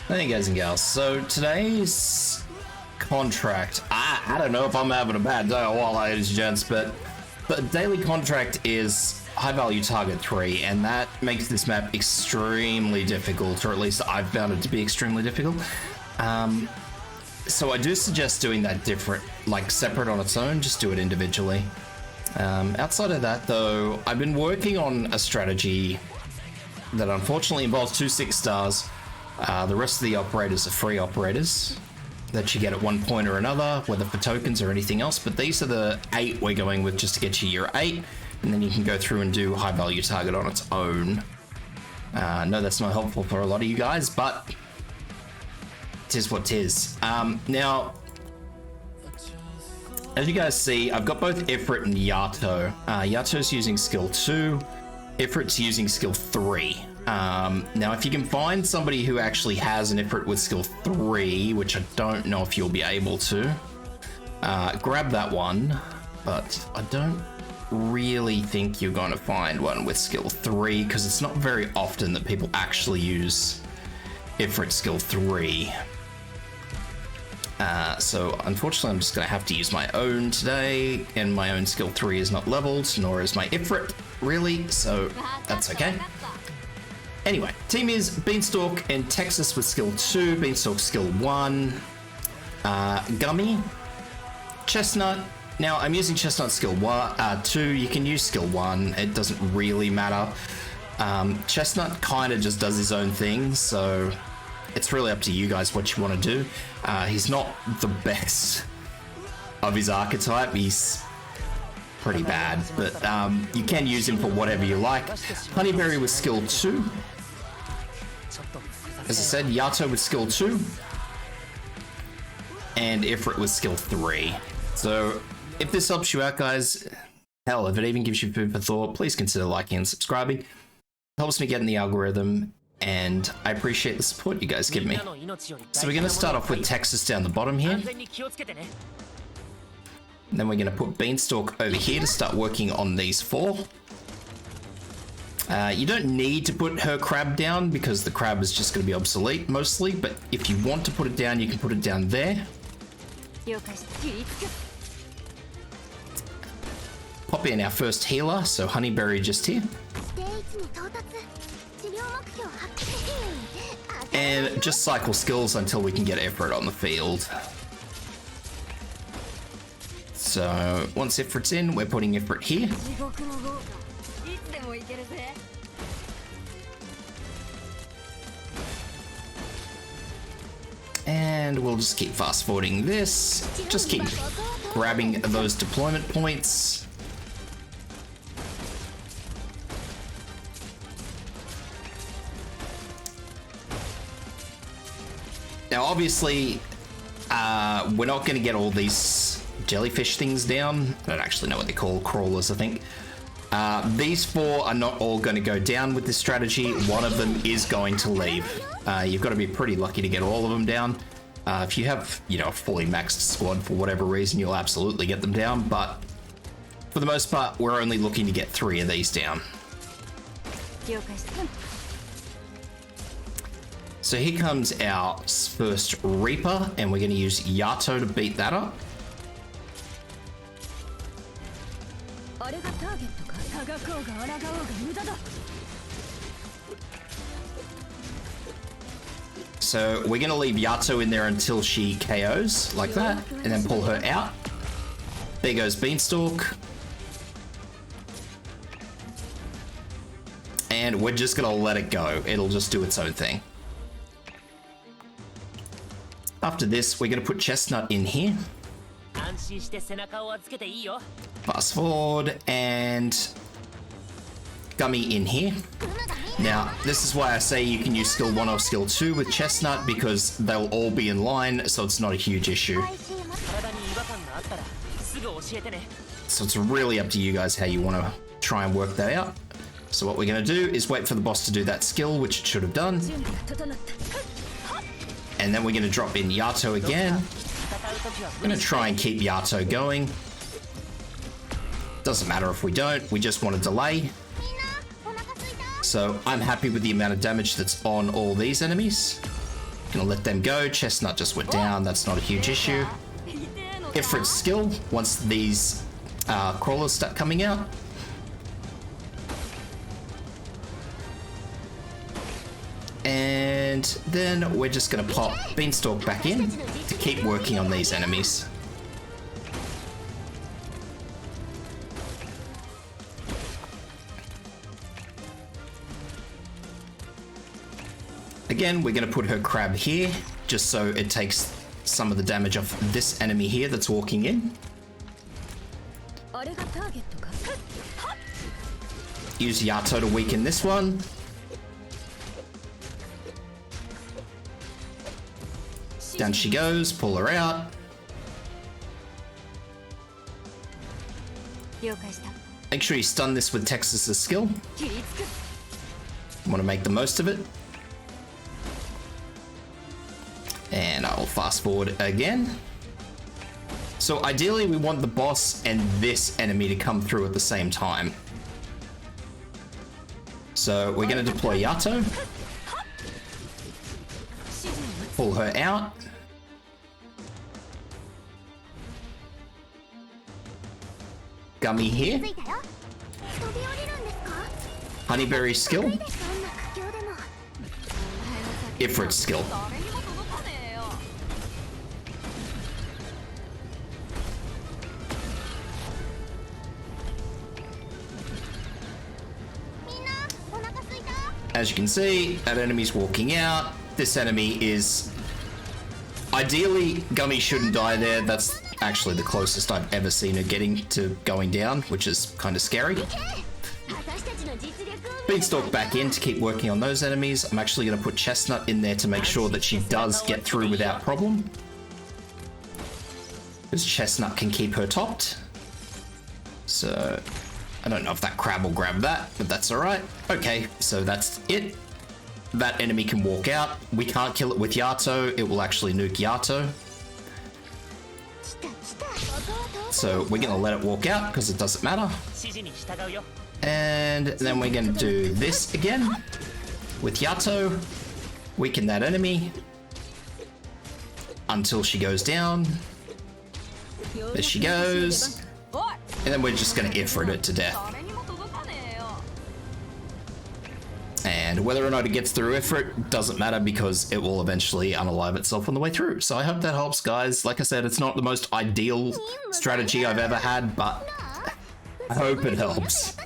Hey guys and gals, so today's contract, I don't know if I'm having a bad day or what, ladies and gents, but the daily contract is high value target 3, and that makes this map extremely difficult, or at least I've found it to be extremely difficult. So I do suggest doing that different, like separate on its own, just do it individually. Outside of that though, I've been working on a strategy that unfortunately involves 2 6 stars. The rest of the operators are free operators that you get at one point or another, whether for tokens or anything else, but these are the 8 we're going with just to get you your 8, and then you can go through and do high value target on its own. No, that's not helpful for a lot of you guys, but tis what tis. Now, as you guys see, I've got both Ifrit and Yato. Yato's using skill 2, Ifrit's using skill 3. Now, if you can find somebody who actually has an Ifrit with skill 3, which I don't know if you'll be able to, grab that one, but I don't really think you're going to find one with skill 3, because it's not very often that people actually use Ifrit skill 3. So unfortunately I'm just going to have to use my own today, and my own skill 3 is not leveled, nor is my Ifrit, really, so that's okay. Anyway, team is Beanstalk and Texas with skill 2, Beanstalk skill 1, Gummy, Chestnut. Now I'm using Chestnut skill 2, you can use skill 1, it doesn't really matter. Chestnut kind of just does his own thing, so it's really up to you guys what you want to do. He's not the best of his archetype, he's pretty bad, but you can use him for whatever you like. Honeyberry with skill 2. As I said, Yato with skill 2. And Ifrit with skill 3. So if this helps you out, guys, hell, if it even gives you food for thought, please consider liking and subscribing. It helps me get in the algorithm, and I appreciate the support you guys give me. So we're going to start off with Texas down the bottom here. Then we're going to put Beanstalk over here to start working on these 4. You don't need to put her crab down because the crab is just going to be obsolete mostly, but if you want to put it down, you can put it down there. Pop in our first healer, so Honeyberry just here. And just cycle skills until we can get Ifrit on the field. So once Ifrit's in, we're putting Ifrit here. And we'll just keep fast forwarding this. Just keep grabbing those deployment points. Now obviously, we're not going to get all these jellyfish things down. I don't actually know what they're called, crawlers I think. These 4 are not all going to go down with this strategy. One of them is going to leave. You've got to be pretty lucky to get all of them down. If you have, you know, a fully maxed squad for whatever reason, you'll absolutely get them down, but for the most part, we're only looking to get 3 of these down. So here comes our first Reaper, and we're going to use Yato to beat that up. So we're going to leave Yato in there until she KOs, like that, and then pull her out. There goes Beanstalk. And we're just going to let it go. It'll just do its own thing. After this, we're going to put Chestnut in here. Fast forward, and Gummy in here. Now, this is why I say you can use skill 1 or skill 2 with Chestnut, because they'll all be in line, so it's not a huge issue. So it's really up to you guys how you want to try and work that out. So what we're going to do is wait for the boss to do that skill, which it should have done. And then we're going to drop in Yato again. I'm going to try and keep Yato going. Doesn't matter if we don't, we just want to delay. So I'm happy with the amount of damage that's on all these enemies. Gonna let them go. Chestnut just went down. That's not a huge issue. Ifrit's skill, once these crawlers start coming out. And then we're just gonna pop Beanstalk back in to keep working on these enemies. Again, we're going to put her crab here, just so it takes some of the damage off this enemy here that's walking in. Use Yato to weaken this one. Down she goes, pull her out. Make sure you stun this with Texas's skill. Want to make the most of it. And I'll fast forward again. So ideally we want the boss and this enemy to come through at the same time. So we're going to deploy Yato. Pull her out. Gummy here. Honeyberry skill. Ifrit's skill. As you can see, that enemy's walking out. This enemy is... Ideally, Gummy shouldn't die there. That's actually the closest I've ever seen her getting to going down, which is kind of scary. Beanstalk back in to keep working on those enemies. I'm actually going to put Chestnut in there to make sure that she does get through without problem. Because Chestnut can keep her topped. So... I don't know if that crab will grab that, but that's alright. Okay, so that's it. That enemy can walk out. We can't kill it with Yato. It will actually nuke Yato. So we're going to let it walk out because it doesn't matter. And then we're going to do this again with Yato. Weaken that enemy until she goes down. There she goes. And then we're just going to Ifrit it to death. And whether or not it gets through Ifrit doesn't matter because it will eventually unalive itself on the way through. So I hope that helps, guys. Like I said, it's not the most ideal strategy I've ever had, but I hope it helps.